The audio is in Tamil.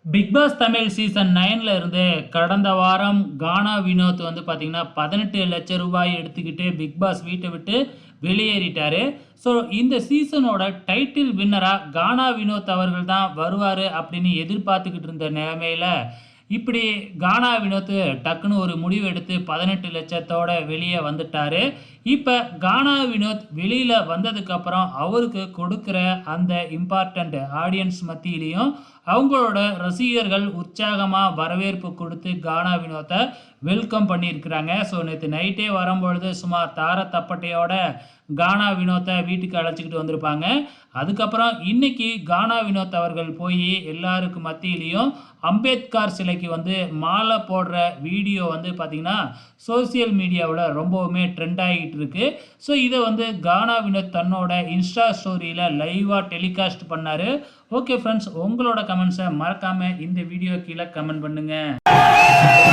பிக் பாஸ் தமிழ் சீசன் 9ல இருந்து கடந்த வாரம் கானா வினோத் வந்து பார்த்தீங்கன்னா, 18 லட்சம் ரூபாய் எடுத்துக்கிட்டு பிக் பாஸ் வீட்ட விட்டு வெளியேறிட்டாரு. ஸோ இந்த சீசனோட டைட்டில் வின்னரா கானா வினோத் அவர்கள் தான் வருவாரு அப்படின்னு எதிர்பார்த்துக்கிட்டு இருந்த நிலைமையில, இப்படி கானா வினோத் டக்குன்னு ஒரு முடிவு எடுத்து 18 லட்சத்தோட வெளியே வந்துட்டாரு. இப்ப கானா வினோத் வெளியில வந்ததுக்கப்புறம் அவருக்கு கொடுக்கிற அந்த இம்பார்ட்டன்ட் ஆடியன்ஸ் மத்தியிலயும் அவங்களோட ரசிகர்கள் உற்சாகமா வரவேற்பு கொடுத்து கானா வினோத்தை வெல்கம் பண்ணியிருக்கிறாங்க. ஸோ நேற்று நைட்டே வரும்பொழுது சும்மா தார தப்பட்டையோட கானா வினோத்தை வீட்டுக்கு அழைச்சிக்கிட்டு வந்திருப்பாங்க. அதுக்கப்புறம் இன்னைக்கு கானா வினோத் அவர்கள் போய் எல்லாருக்கு மத்தியிலையும் அம்பேத்கர் சிலைக்கு வந்து மாலை போடுற வீடியோ வந்து பார்த்தீங்கன்னா சோசியல் மீடியாவில் ரொம்பவுமே ட்ரெண்ட் ஆகிட்டு இருக்கு. ஸோ இதை வந்து கானா வினோத் தன்னோட இன்ஸ்டா ஸ்டோரியில் லைவாக டெலிகாஸ்ட் பண்ணார். ஓகே ஃப்ரெண்ட்ஸ், உங்களோட கமெண்ட்ஸை மறக்காமல் இந்த வீடியோ கீழே கமெண்ட் பண்ணுங்கள்.